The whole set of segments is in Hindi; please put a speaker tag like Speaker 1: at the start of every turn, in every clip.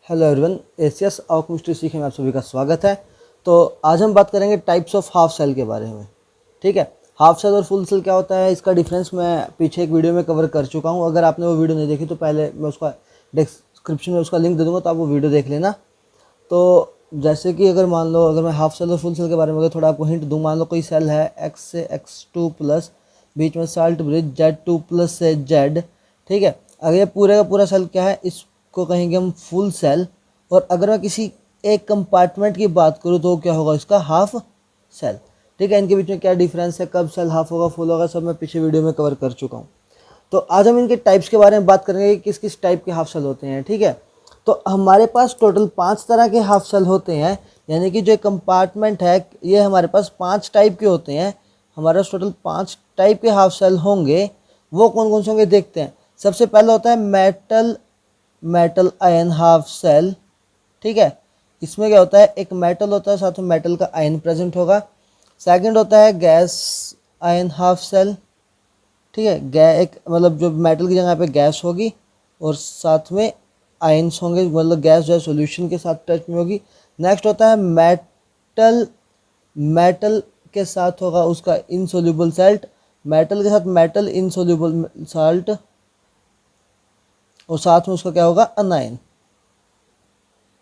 Speaker 1: हेलो एवरीवन, एसीएस और केमिस्ट्री सीखे में आप सभी का स्वागत है। तो आज हम बात करेंगे टाइप्स ऑफ हाफ सेल के बारे में। ठीक है, हाफ सेल और फुल सेल क्या होता है, इसका डिफरेंस मैं पीछे एक वीडियो में कवर कर चुका हूं। अगर आपने वो वीडियो नहीं देखी तो पहले मैं उसका डिस्क्रिप्शन में उसका लिंक दे दूँगा, तो आप वो वीडियो देख लेना। तो जैसे कि अगर मान लो, अगर मैं हाफ सेल और फुल सेल के बारे में अगर थोड़ा आपको हिंट दूँ, मान लो कोई सेल है x से x2+, बीच में साल्ट ब्रिज Z2+ से Z। ठीक है, अगर ये पूरे का पूरा सेल क्या है, इसको कहेंगे हम फुल सेल। और अगर मैं किसी एक कंपार्टमेंट की बात करूँ तो क्या होगा, इसका हाफ सेल। ठीक है, इनके बीच में क्या डिफरेंस है, कब सेल हाफ होगा फुल होगा, सब मैं पीछे वीडियो में कवर कर चुका हूँ। तो आज हम इनके टाइप्स के बारे में बात करेंगे कि किस किस टाइप के हाफ सेल होते हैं। ठीक है, तो हमारे पास टोटल 5 तरह के हाफ सेल होते हैं, यानी कि जो कंपार्टमेंट है ये हमारे पास 5 टाइप के होते हैं। हमारे पास टोटल 5 टाइप के हाफ सेल होंगे। वो कौन कौन से होंगे देखते हैं। सबसे पहला होता है मेटल आयन हाफ सेल। ठीक है, इसमें क्या होता है, एक मेटल होता है, साथ में मेटल का आयन प्रेजेंट होगा। सेकंड होता है गैस आयन हाफ सेल। ठीक है, एक मतलब जो मेटल की जगह पे गैस होगी और साथ में आयन्स होंगे, मतलब गैस जो है सॉल्यूशन के साथ टच में होगी। नेक्स्ट होता है मेटल के साथ होगा उसका इनसोल्यूबल साल्ट, मेटल के साथ मेटल इनसोल्यूबल साल्ट, और साथ में उसका क्या होगा, अनायन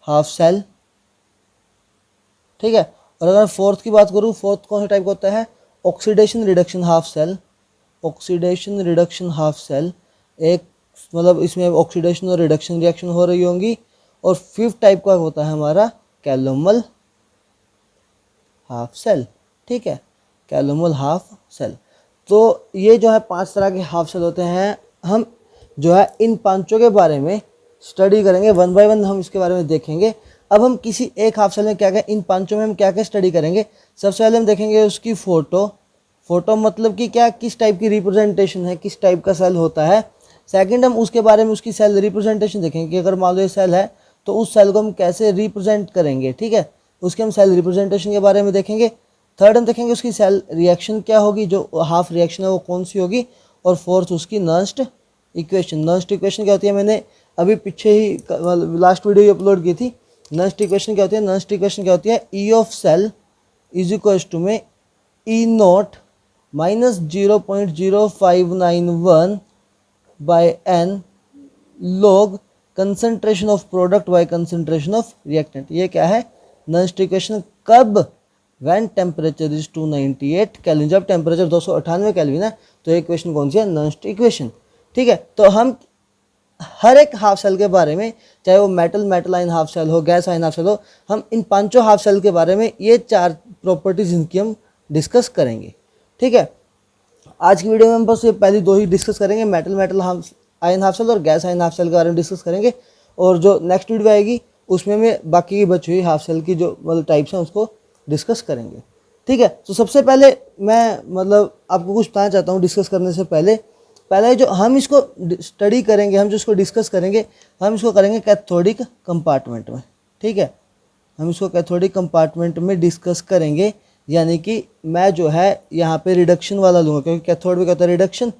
Speaker 1: हाफ सेल। ठीक है, और अगर फोर्थ की बात करूँ, फोर्थ कौन सा टाइप का होता है, oxidation reduction half cell. Oxidation reduction half cell, एक मतलब इसमें ऑक्सीडेशन और रिडक्शन रिएक्शन हो रही होंगी। और फिफ्थ टाइप का होता है हमारा कैलोमल हाफ सेल। ठीक है, कैलोमल हाफ सेल। तो ये जो है 5 तरह के हाफ सेल होते हैं। हम जो है इन पांचों के बारे में स्टडी करेंगे, वन बाय वन हम इसके बारे में देखेंगे। अब हम किसी एक हाफ सेल में क्या क्या, इन पांचों में हम क्या क्या स्टडी करेंगे। सबसे पहले हम देखेंगे उसकी फोटो मतलब कि क्या, किस टाइप की रिप्रेजेंटेशन है, किस टाइप का सेल होता है। सेकंड, हम उसके बारे में उसकी सेल रिप्रेजेंटेशन देखेंगे कि अगर मान लो ये सेल है तो उस सेल को हम कैसे रिप्रेजेंट करेंगे। ठीक है, उसके हम सेल रिप्रेजेंटेशन के बारे में देखेंगे। थर्ड, हम देखेंगे उसकी सेल रिएक्शन क्या होगी, जो हाफ रिएक्शन है वो कौन सी होगी। और फोर्थ, उसकी नर्स्ट इक्वेशन। नर्स्ट इक्वेशन क्या होती है, मैंने अभी पीछे ही लास्ट वीडियो ही अपलोड की थी। नर्स्ट इक्वेशन क्या होती है, नर्स्ट इक्वेशन क्या होती है, E of cell is equal to में E not minus 0.0591 by n log concentration of product by concentration of reactant. ये क्या है, नर्स्ट इक्वेशन। कब, व्हेन टेम्परेचर इज 298 केल्विन, जब टेम्परेचर 298 केल्विन है तो ये इक्वेशन कौन सी है, नर्स्ट इक्वेशन। ठीक है, तो हम हर एक हाफ सेल के बारे में, चाहे वो मेटल आयन हाफ सेल हो, गैस आयन हाफ सेल हो, हम इन पांचों हाफ सेल के बारे में ये 4 प्रॉपर्टीज इनकी हम डिस्कस करेंगे। ठीक है, आज की वीडियो में हम बस ये पहली 2 ही डिस्कस करेंगे, मेटल आयन हाफ सेल और गैस आयन हाफ सेल के बारे में डिस्कस करेंगे। और जो नेक्स्ट वीडियो आएगी उसमें मैं बाकी की बची हुई हाफ सेल की जो मतलब टाइप्स हैं उसको डिस्कस करेंगे। ठीक है, तो सबसे पहले मैं मतलब आपको कुछ बताना चाहता हूँ डिस्कस करने से पहले जो हम इसको स्टडी करेंगे, हम जो इसको डिस्कस करेंगे, हम इसको करेंगे कैथोडिक कंपार्टमेंट में। ठीक है, हम इसको कैथोडिक कंपार्टमेंट में डिस्कस करेंगे, यानी कि मैं जो है यहाँ पे रिडक्शन वाला लूँगा, क्योंकि कैथोड में क्या होता है, रिडक्शन।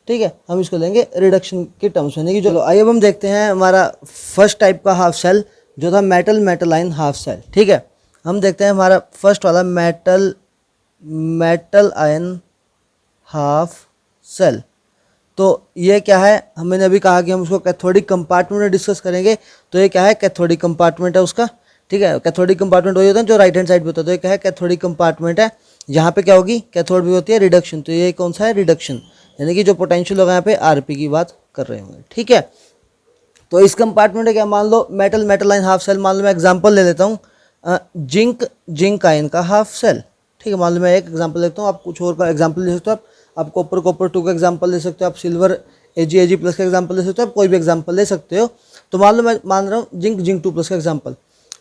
Speaker 1: ठीक है, हम इसको लेंगे रिडक्शन के टर्म्स में। कि चलो आइए अब हम देखते हैं हमारा फर्स्ट टाइप का हाफ सेल जो था मेटल आयन हाफ सेल। ठीक है, हम देखते हैं हमारा फर्स्ट वाला मेटल आयन हाफ सेल। तो ये क्या है, हमने अभी कहा कि हम उसको कैथोडिक कंपार्टमेंट में डिस्कस करेंगे। तो ये क्या है, कैथोडिक कंपार्टमेंट है उसका। ठीक है, कैथोडिक कंपार्टमेंट वही होता है जो राइट हैंड साइड पे होता है। तो ये क्या है, कैथोडिक कंपार्टमेंट है। यहाँ पे क्या होगी, कैथोड भी होती है रिडक्शन। तो ये कौन सा है, रिडक्शन, यानी कि जो पोटेंशियल होगा यहाँ पे आरपी की बात कर रहे होंगे। ठीक है, तो इस कंपार्टमेंट है क्या, मान लो मेटल आयन हाफ सेल। मान लो मैं एग्जाम्पल ले लेता हूँ, जिंक आयन का हाफ सेल। ठीक है, मान लो मैं एक एग्जाम्पल लेता हूँ, आप कुछ और का एग्जाम्पल ले सकते हो। आप कॉपर 2 का एग्जाम्पल ले सकते हो, आप सिल्वर Ag+ का एग्जाम्पल ले सकते हो, आप कोई भी एग्जाम्पल ले सकते हो। तो मान लो मैं मान रहा हूँ जिंक 2+ का एग्जाम्पल।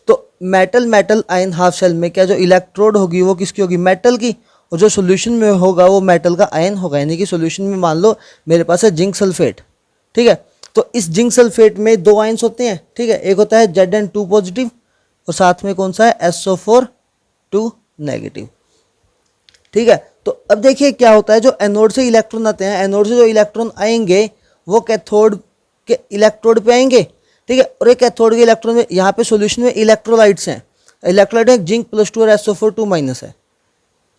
Speaker 1: तो मेटल आयन हाफ सेल में क्या, जो इलेक्ट्रोड होगी वो किसकी होगी, मेटल की। और जो सोल्यूशन में होगा वो मेटल का आयन होगा, यानी कि सोल्यूशन में मान लो मेरे पास है जिंक सल्फेट। ठीक है, तो इस जिंक सल्फेट में 2 आयन्स होते हैं। ठीक है, एक होता है Zn2 पॉजिटिव और साथ में कौन सा है, SO4 2 नेगेटिव। ठीक है, तो अब देखिए क्या होता है, जो एनोड से इलेक्ट्रॉन आते हैं, एनोड से जो इलेक्ट्रॉन आएंगे वो कैथोड के इलेक्ट्रोड पे आएंगे। ठीक है। और एक कैथोड के इलेक्ट्रॉन में यहाँ पे सॉल्यूशन में इलेक्ट्रोलाइट्स हैं, इलेक्ट्रोलाइट है जिंक +2 और SO4 2- है।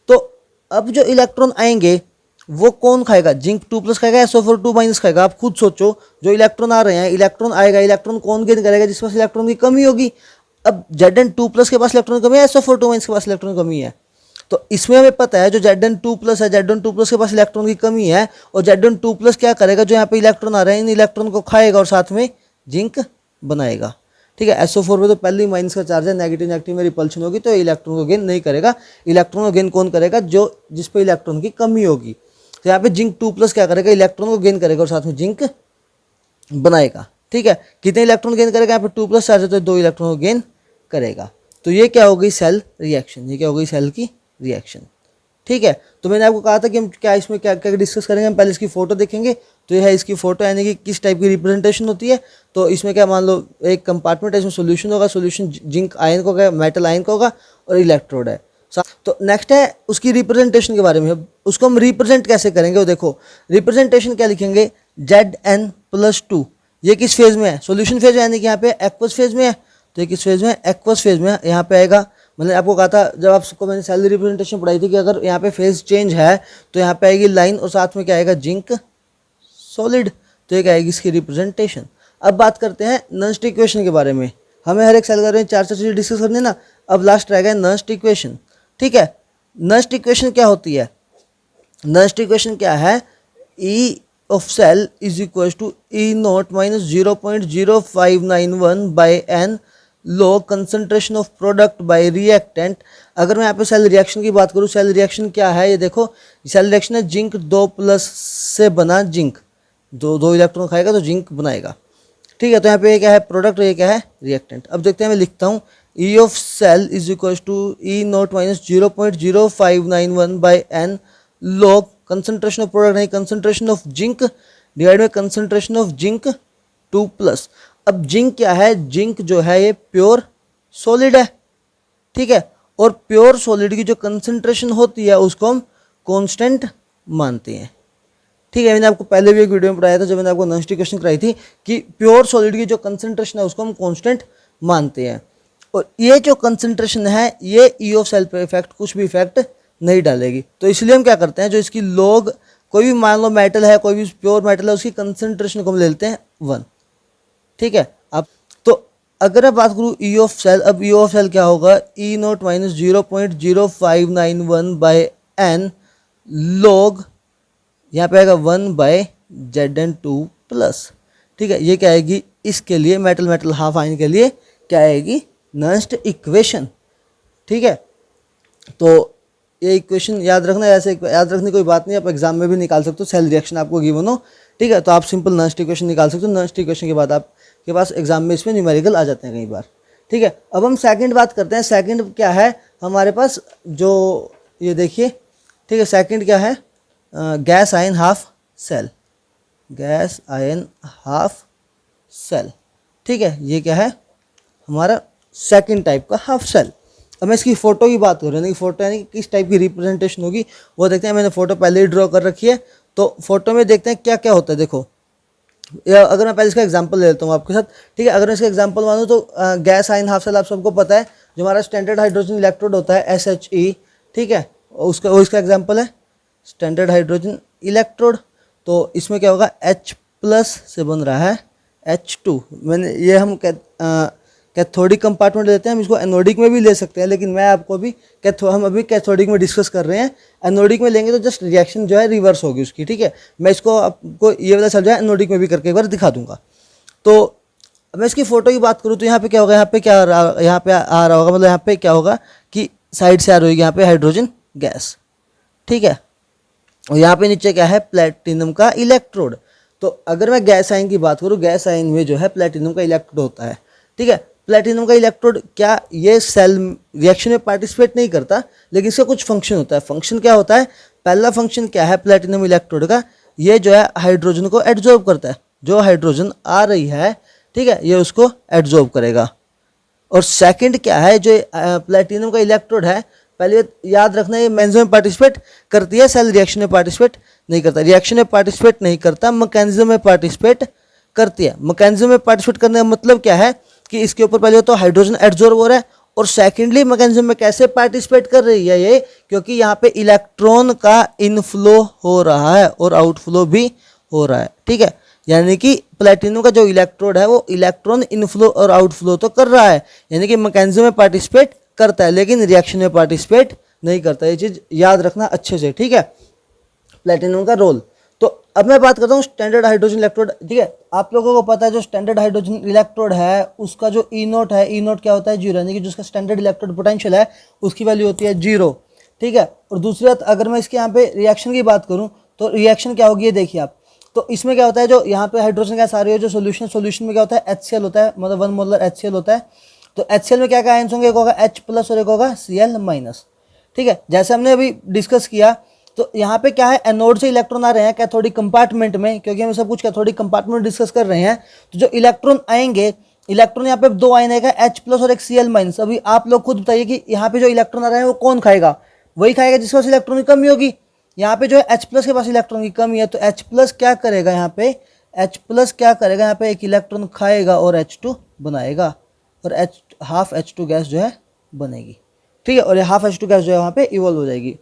Speaker 1: तो अब जो इलेक्ट्रॉन आएंगे वो कौन खाएगा, जिंक 2+ खाएगा, SO4 2- खाएगा। आप खुद सोचो, जो इलेक्ट्रॉन आ रहे हैं, इलेक्ट्रॉन आएगा, इलेक्ट्रॉन कौन गेन करेगा, जिसके पास इलेक्ट्रॉन की कमी होगी। अब Zn2+ के पास इलेक्ट्रॉन कमी है, SO4 2- के पास इलेक्ट्रॉन कमी है। तो इसमें हमें पता है जो Zn2+ है, Zn2+ के पास इलेक्ट्रॉन की कमी है, और Zn2+ क्या करेगा, जो यहाँ पे इलेक्ट्रॉन आ रहे हैं इन इलेक्ट्रॉन को खाएगा और साथ में जिंक बनाएगा। ठीक है। SO4 में तो पहले ही माइनस का चार्ज है, नेगेटिव नेगेटिव में रिपल्शन होगी, तो इलेक्ट्रॉन को गेन नहीं करेगा। इलेक्ट्रॉन को गेन कौन करेगा, जो जिस पे इलेक्ट्रॉन की कमी होगी। तो यहाँ पे जिंक 2+ क्या करेगा, इलेक्ट्रॉन को गेन करेगा और साथ में जिंक बनाएगा। ठीक है। कितने इलेक्ट्रॉन गेन करेगा, यहाँ पे 2+ चार्ज है तो 2 इलेक्ट्रॉन को गेन करेगा। तो ये क्या हो गई, सेल रिएक्शन। ये क्या हो गई, सेल की रिएक्शन। ठीक है। तो मैंने आपको कहा था कि हम क्या इसमें क्या क्या डिस्कस करेंगे। हम पहले इसकी फोटो देखेंगे। तो ये है इसकी फोटो, यानी कि किस टाइप की रिप्रेजेंटेशन होती है। तो इसमें क्या, मान लो एक कंपार्टमेंट है, इसमें सोल्यूशन होगा, सोल्यूशन जिंक आयन का होगा, मेटल आयन का होगा, और इलेक्ट्रोड है। तो नेक्स्ट है उसकी रिप्रेजेंटेशन के बारे में। उसको हम रिप्रेजेंट कैसे करेंगे, वो देखो रिप्रेजेंटेशन क्या लिखेंगे, Zn+2। ये किस फेज में है, सोल्यूशन फेज, यानी कि यहाँ पे एक्वस फेज में है। तो ये किस फेज में है, एक्वस फेज में। यहाँ पे आएगा, मैंने आपको कहा था जब आपको मैंने सेल रिप्रेजेंटेशन पढ़ाई थी कि अगर यहाँ पे फेज चेंज है तो यहाँ पे आएगी लाइन और साथ में क्या आएगा, जिंक सॉलिड। तो ये क्या आएगी इसकी रिप्रेजेंटेशन। अब बात करते हैं नॉनस्ट इक्वेशन के बारे में। हमें हर एक सेल के बारे में 4 चीज़ें डिस्कस करनी है ना। अब लास्ट रह गया नॉनस्ट इक्वेशन। ठीक है। नॉनस्ट इक्वेशन क्या होती है, नॉनस्ट इक्वेशन क्या है, E of cell is equals to E0 minus 0.0591 by n log concentration of product by reactant। अगर मैं यहाँ पे सेल रिएक्शन की बात करूँ, सेल रिएक्शन क्या है, ये देखो सेल रिएक्शन है जिंक 2+ से बना जिंक, दो इलेक्ट्रॉन खाएगा तो जिंक बनाएगा। ठीक है। तो यहाँ पे ये क्या है, प्रोडक्ट, और ये क्या है, रिएक्टेंट। अब देखते हैं, मैं लिखता हूँ E of cell is equals to E0 minus 0.0591 by n log concentration of product नहीं, कंसंट्रेशन ऑफ जिंक डिवाइड में कंसंट्रेशन ऑफ जिंक 2+। अब जिंक क्या है, जिंक जो है ये प्योर सॉलिड है। ठीक है। और प्योर सॉलिड की जो कंसंट्रेशन होती है उसको हम कांस्टेंट मानते हैं। ठीक है। मैंने आपको पहले भी एक वीडियो में पढ़ाया था, जब मैंने आपको नॉनस्ट इक्वेशन कराई थी, कि प्योर सॉलिड की जो कंसंट्रेशन है उसको हम कांस्टेंट मानते हैं। और ये जो कंसंट्रेशन है ये ई ऑफ सेल पे इफेक्ट, कुछ भी इफेक्ट नहीं डालेगी। तो इसलिए हम क्या करते हैं, जो इसकी लॉग, कोई भी मान लो मेटल है, कोई भी प्योर मेटल है, उसकी कंसंट्रेशन को हम ले लेते हैं 1। ठीक है। अब तो अगर मैं बात करूँ ई ऑफ सेल, अब ई ऑफ सेल क्या होगा, E0 minus 0.0591 by n log, यहाँ पे आएगा 1 बाय Zn2+। ठीक है। ये क्या आएगी इसके लिए, मेटल मेटल हाफ आयन के लिए क्या आएगी, नॉनस्ट इक्वेशन। ठीक है। तो ये इक्वेशन याद रखना, ऐसे याद रखने कोई बात नहीं, आप एग्जाम में भी निकाल सकते हो, सेल रिएक्शन आपको गिवन हो। ठीक है। तो आप सिंपल नॉनस्ट इक्वेशन निकाल सकते हो। नॉनस्ट इक्वेशन के बाद आपके पास एग्जाम में इसमें न्यूमेरिकल आ जाते हैं कई बार। ठीक है। अब हम सेकंड बात करते हैं। सेकंड क्या है हमारे पास, जो ये देखिए, ठीक है, सेकंड क्या है, gas ion half cell, gas ion half cell. ठीक है। ये क्या है हमारा सेकंड टाइप का हाफ सेल। अब मैं इसकी फ़ोटो की बात कर रहा हूँ, फोटो यानी कि किस टाइप की रिप्रेजेंटेशन होगी वो देखते हैं। मैंने फ़ोटो पहले ही ड्रॉ कर रखी है, तो फोटो में देखते हैं क्या क्या होता है। देखो, अगर मैं पहले इसका एग्जांपल ले लेता हूँ आपके साथ। ठीक है। अगर मैं इसका एग्जांपल मानूँ तो गैस आयन हाफ सेल आप सबको पता है, जो हमारा स्टैंडर्ड हाइड्रोजन इलेक्ट्रोड होता है SHE। ठीक है। वो इसका एग्जाम्पल है स्टैंडर्ड हाइड्रोजन इलेक्ट्रोड। तो इसमें क्या होगा, H+ से बन रहा है H2। मैंने ये हम कैथोडिक कंपार्टमेंट लेते हैं, हम इसको एनोडिक में भी ले सकते हैं, लेकिन मैं आपको अभी हम अभी कैथोडिक में डिस्कस कर रहे हैं। एनोडिक में लेंगे तो जस्ट रिएक्शन जो है रिवर्स होगी उसकी। ठीक है। मैं इसको आपको ये वाला चल जाए एनोडिक में भी करके एक बार दिखा दूंगा। तो अब मैं इसकी फ़ोटो की बात करूँ तो यहाँ पे क्या होगा, यहाँ पे क्या यहाँ पे आ रहा होगा, मतलब यहाँ पे क्या होगा कि साइड से आ रही होगी यहाँ पे हाइड्रोजन गैस। ठीक है। और यहाँ पे नीचे क्या है, प्लेटिनम का इलेक्ट्रोड। तो अगर मैं गैस आयन की बात करूँ, गैस आयन में जो है प्लेटिनम का इलेक्ट्रोड होता है। ठीक है। प्लेटिनम का इलेक्ट्रोड क्या, ये सेल रिएक्शन में पार्टिसिपेट नहीं करता, लेकिन इसका कुछ फंक्शन होता है। फंक्शन क्या होता है, पहला फंक्शन क्या है प्लेटिनम इलेक्ट्रोड का, ये जो है हाइड्रोजन को एड्जॉर्ब करता है। जो हाइड्रोजन आ रही है, ठीक है, ये उसको एड्जॉर्ब करेगा। और सेकंड क्या है, जो प्लेटिनम का इलेक्ट्रोड है, पहले याद रखना ये मैक्सिमम में पार्टिसिपेट करती है, सेल रिएक्शन में पार्टिसिपेट नहीं करता। रिएक्शन में पार्टिसिपेट नहीं करता, मैकेनिज्म में पार्टिसिपेट करती है। मैकेनिज्म में पार्टिसिपेट करने का मतलब क्या है कि इसके ऊपर पहले तो हाइड्रोजन एडजॉर्ब हो रहा है, और सेकेंडली मैकेनिज्म में कैसे पार्टिसिपेट कर रही है ये, क्योंकि यहाँ पे इलेक्ट्रॉन का इनफ्लो हो रहा है और आउटफ्लो भी हो रहा है। ठीक है, यानी कि प्लेटिनम का जो इलेक्ट्रोड है वो इलेक्ट्रॉन इनफ्लो और आउटफ्लो तो कर रहा है, यानी कि मैकेनिज्म में पार्टिसिपेट करता है, लेकिन रिएक्शन में पार्टिसिपेट नहीं करता। ये चीज़ याद रखना अच्छे से। ठीक है, प्लेटिनम का रोल। तो अब मैं बात करता हूँ स्टैंडर्ड हाइड्रोजन इलेक्ट्रोड। ठीक है, आप लोगों को पता है जो स्टैंडर्ड हाइड्रोजन इलेक्ट्रोड है उसका जो ई नोट है, ई नोट क्या होता है, जीरो, यानी कि जो उसका स्टैंडर्ड इलेक्ट्रोड पोटेंशियल है उसकी वैल्यू होती है जीरो। ठीक है, और दूसरी बात अगर मैं इसके यहाँ पे रिएक्शन की बात करूँ तो रिएक्शन क्या होगी ये देखिए आप। तो इसमें क्या होता है, जो यहाँ पे हाइड्रोजन गैस आ रही है, जो सोल्यूशन में क्या होता है, HCl होता है, मतलब 1 मोलर HCl होता है। तो HCl में क्या क्या आयंस होंगे, एक होगा H+ और एक होगा Cl-। ठीक है, जैसे हमने अभी डिस्कस किया, तो यहाँ पे क्या है, एनोड से इलेक्ट्रॉन आ रहे हैं कैथोडिक कंपार्टमेंट में, क्योंकि हम सब कुछ कैथोडिक कंपार्टमेंट डिस्कस कर रहे हैं। तो जो इलेक्ट्रॉन आएंगे, इलेक्ट्रॉन यहाँ पे 2 आयन आएगा, H+ और एक Cl-। अभी आप लोग खुद बताइए कि यहाँ पे जो इलेक्ट्रॉन आ रहे हैं वो कौन खाएगा, वही खाएगा जिसके पास इलेक्ट्रॉन की कमी होगी। यहाँ पे जो है H+ के पास इलेक्ट्रॉन की कमी है, तो H+ क्या करेगा, यहाँ पे H+ क्या करेगा, यहाँ पे एक इलेक्ट्रॉन खाएगा और H2 बनाएगा, और हाफ H2 गैस जो है बनेगी। ठीक है, और ये हाफ H2 गैस जो है वहाँ पे इवॉल्व हो जाएगी।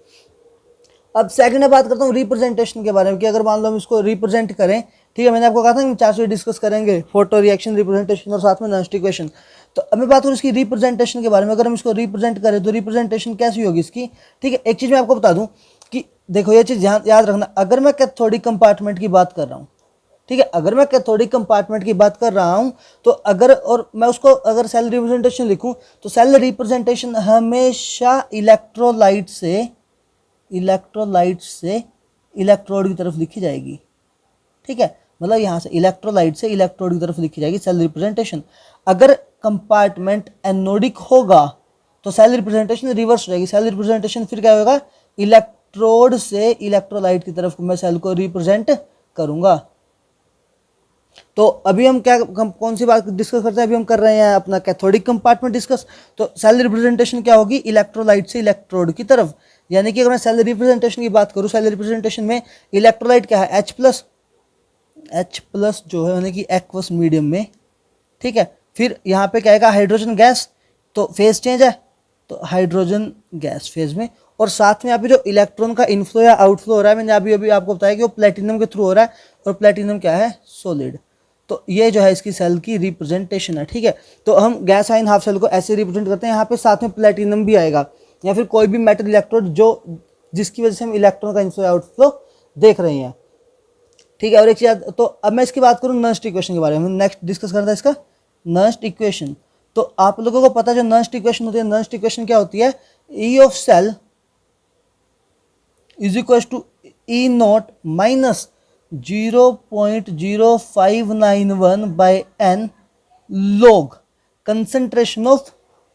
Speaker 1: अब सेकंड में बात करता हूँ रिप्रेजेंटेशन के बारे में, कि अगर मान लो हम इसको रिप्रेजेंट करें। ठीक है, मैंने आपको कहा था कि 4 चीज़ डिस्कस करेंगे, फोटो, रिएक्शन, रिप्रेजेंटेशन और साथ में नॉन-स्टिक इक्वेशन। तो अब मैं बात करूँ इसकी रिप्रेजेंटेशन के बारे में। अगर हम इसको रिप्रेजेंट करें तो रिप्रेजेंटेशन कैसी होगी इसकी। ठीक है, एक चीज़ मैं आपको बता दूँ कि देखो ये चीज़ याद रखना, अगर मैं कैथोडिक कंपार्टमेंट की बात कर रहा हूँ, ठीक है, अगर मैं कैथोडिक कंपार्टमेंट की बात कर रहा हूँ तो अगर, और मैं उसको अगर सेल रिप्रेजेंटेशन लिखूँ तो सेल रिप्रेजेंटेशन हमेशा इलेक्ट्रोलाइट से इलेक्ट्रोड की तरफ लिखी जाएगी। ठीक है, मतलब यहाँ से इलेक्ट्रोलाइट से इलेक्ट्रोड की तरफ लिखी जाएगी सेल रिप्रेजेंटेशन। अगर कंपार्टमेंट एनोडिक होगा तो सेल रिप्रेजेंटेशन रिवर्स हो जाएगी। सेल रिप्रेजेंटेशन फिर क्या होगा, इलेक्ट्रोड से इलेक्ट्रोलाइट की तरफ मैं सेल को रिप्रेजेंट करूंगा। तो अभी हम कौन सी बात डिस्कस करते हैं, अभी हम कर रहे हैं अपना कैथोडिक कंपार्टमेंट डिस्कस। तो सेल रिप्रेजेंटेशन क्या होगी, इलेक्ट्रोलाइट से इलेक्ट्रोड की तरफ। यानी कि अगर मैं सेल रिप्रेजेंटेशन की बात करूं, सेल रिप्रेजेंटेशन में इलेक्ट्रोलाइट क्या है, H+ जो है यानी कि एक्वस मीडियम में। ठीक है, फिर यहाँ पे क्या आएगा, हाइड्रोजन गैस, तो फेज चेंज है, तो हाइड्रोजन गैस फेज में। और साथ में यहाँ पे जो इलेक्ट्रॉन का इनफ्लो या आउटफ्लो हो रहा है, मैंने अभी आपको बताया कि वो प्लेटिनम के थ्रू हो रहा है, और प्लेटिनम क्या है, सॉलिड। तो ये जो है इसकी सेल की रिप्रेजेंटेशन है। ठीक है, तो हम गैस आयन हाफ सेल को ऐसे रिप्रेजेंट करते हैं, यहाँ पे साथ में प्लेटिनम भी आएगा, या फिर कोई भी मेटल इलेक्ट्रोड जो जिसकी वजह से हम इलेक्ट्रॉन का इनफ्लो आउटफ्लो देख रहे हैं। ठीक है, और एक चीज, तो अब मैं इसकी बात करूँ नॉन-स्टिक इक्वेशन के बारे में, नेक्स्ट डिस्कस करना था इसका नॉन-स्टिक इक्वेशन। तो आप लोगों को पता है जो नॉन-स्टिक इक्वेशन होती है, नॉन-स्टिक इक्वेशन क्या होती है, E of cell is equal to E0 minus 0.0591 by n log concentration of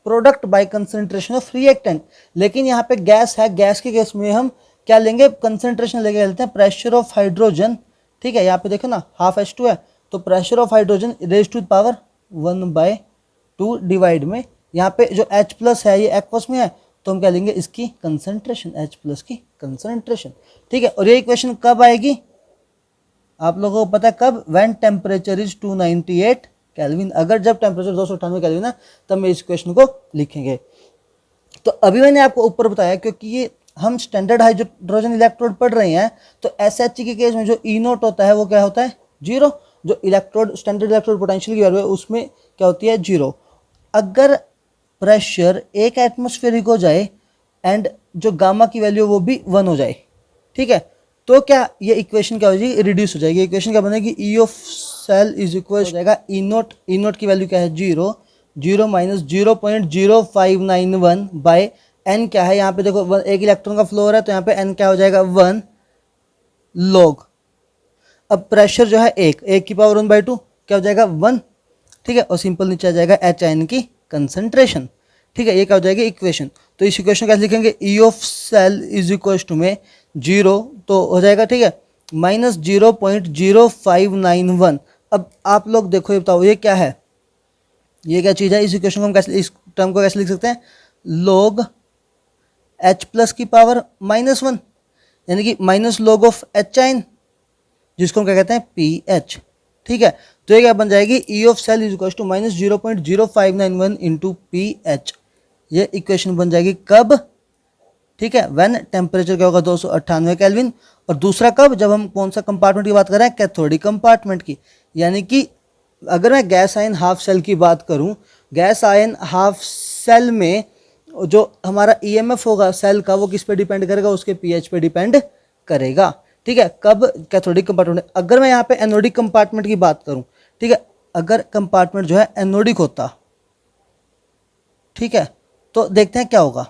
Speaker 1: product by concentration of reactant. लेकिन यहाँ पे गैस है, गैस के केस में हम क्या लेंगे, कंसंट्रेशन लेके लेते हैं प्रेशर ऑफ हाइड्रोजन। ठीक है, यहाँ पे देखो ना हाफ H2 है, तो pressure of hydrogen raise to power 1/2 divide में, यहाँ पे जो H+ है ये एक्वस में है, तो हम क्या लेंगे इसकी कंसंट्रेशन, H+ की कंसंट्रेशन। ठीक है, और ये इक्वेशन कब आएगी, आप लोगों को पता है कब, व्हेन टेम्परेचर इज 298 केल्विन। अगर जब टेम्परेचर 298 केल्विन है तब मैं इस इक्वेशन को लिखेंगे। तो अभी मैंने आपको ऊपर बताया, क्योंकि ये हम स्टैंडर्ड हाइड्रोजन इलेक्ट्रोड पढ़ रहे हैं, तो SH के केस में जो E0 होता है वो क्या होता है, जीरो। जो इलेक्ट्रोड स्टैंडर्ड इलेक्ट्रोड पोटेंशियल की वैल्यू है उसमें क्या होती है, जीरो। अगर प्रेशर 1 एटमॉस्फेरिक हो जाए एंड जो गामा की वैल्यू वो भी 1 हो जाए, ठीक है, तो क्या ये इक्वेशन क्या हो जाएगी, रिड्यूस हो जाएगी। इक्वेशन क्या बनेगी, E of cell is equal हो जाएगा E0 की वैल्यू क्या है, 0 माइनस 0.0591 बाय n क्या है, यहाँ पे देखो एक इलेक्ट्रॉन का फ्लो हो रहा है, तो यहाँ पे n क्या हो जाएगा 1 log। अब प्रेशर जो है 1 की पावर 1/2 क्या हो जाएगा 1। ठीक है, और सिंपल नीचे आ जाएगा HN की कंसंट्रेशन। ठीक है, ये क्या हो जाएगी इक्वेशन। तो इस इक्वेशन कैसे लिखेंगे, E of cell is equal to में 0 तो हो जाएगा, ठीक है, माइनस 0.0591। अब आप लोग देखो, ये बताओ ये क्या है, ये क्या चीज़ है। इस इक्वेशन को हम कैसे, इस टर्म को कैसे लिख सकते हैं, log H+ की पावर -1, यानी कि माइनस log ऑफ HN, जिसको हम क्या कहते हैं PH। ठीक है। तो ये क्या बन जाएगी, E of cell is equal to minus 0.0591 into P H. ये इक्वेशन बन जाएगी कब, ठीक है, व्हेन टेम्परेचर क्या होगा 298 केल्विन। और दूसरा कब, जब हम कौन सा कंपार्टमेंट की बात कर रहे हैं, कैथोडिक कंपार्टमेंट की। यानी कि अगर मैं गैस आयन हाफ सेल की बात करूं, गैस आयन हाफ सेल में जो हमारा ईएमएफ होगा सेल का, वो किस पे डिपेंड करेगा, उसके पीएच पे डिपेंड करेगा, ठीक है। कब, कैथोडिक कंपार्टमेंट। अगर मैं यहाँ पे एनोडिक कंपार्टमेंट की बात करूं, ठीक है, अगर कंपार्टमेंट जो है एनोडिक होता, ठीक है, तो देखते हैं क्या होगा।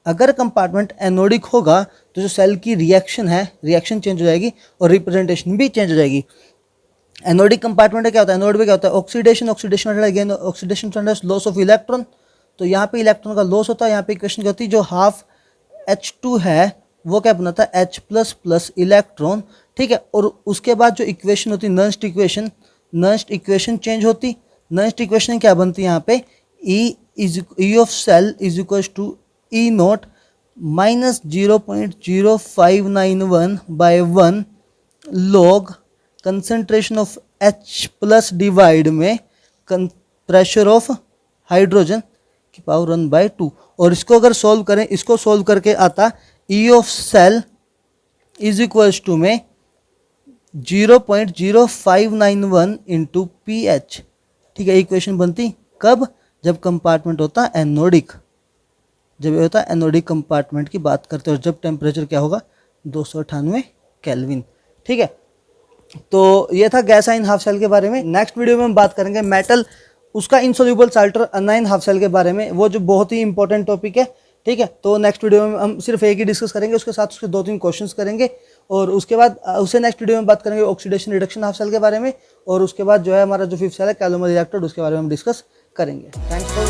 Speaker 1: अगर कंपार्टमेंट एनोडिक होगा तो जो सेल की रिएक्शन है, रिएक्शन चेंज हो जाएगी और रिप्रेजेंटेशन भी चेंज हो जाएगी। एनोडिक कंपार्टमेंट क्या होता है, एनोड में क्या होता है, oxidation, oxidation loss of electron. तो यहाँ पे इलेक्ट्रॉन का लॉस होता है। यहाँ पे इक्वेशन क्या होती है, जो हाफ H2 है वो क्या बनाता है, H प्लस प्लस इलेक्ट्रॉन, ठीक है। और उसके बाद जो इक्वेशन होती है Nernst equation, Nernst equation change होती। नर्स्ट इक्वेशन क्या बनती है यहाँ पे, E of cell is equal to E not minus 0.0591 by 1 log concentration of H plus divide में प्रेशर ऑफ हाइड्रोजन की पावर 1/2। और इसको अगर सॉल्व करें, इसको सॉल्व करके आता E of cell is equals to में 0.0591 इंटू पी एच, ठीक है। इक्वेशन बनती कब, जब कंपार्टमेंट होता एनोडिक, जब ये होता है एनोडिक कंपार्टमेंट की बात करते हैं, और जब टेम्परेचर क्या होगा 298 केल्विन, ठीक है। तो ये था गैस आयन हाफ सेल के बारे में। नेक्स्ट वीडियो में हम बात करेंगे मेटल, उसका insoluble salt or anion half cell के बारे में, वो जो बहुत ही इंपॉर्टेंट टॉपिक है, ठीक है। तो नेक्स्ट वीडियो में हम सिर्फ एक ही डिस्कस करेंगे, उसके साथ उसके 2-3 क्वेश्चंस करेंगे, और उसके बाद उसे नेक्स्ट वीडियो में बात करेंगे ऑक्सीडेशन रिडक्शन हाफ सेल के बारे में, और उसके बाद जो है हमारा जो 5th सेल है कैलोमर रिएक्टर, उसके बारे में हम डिस्कस करेंगे। Thanks for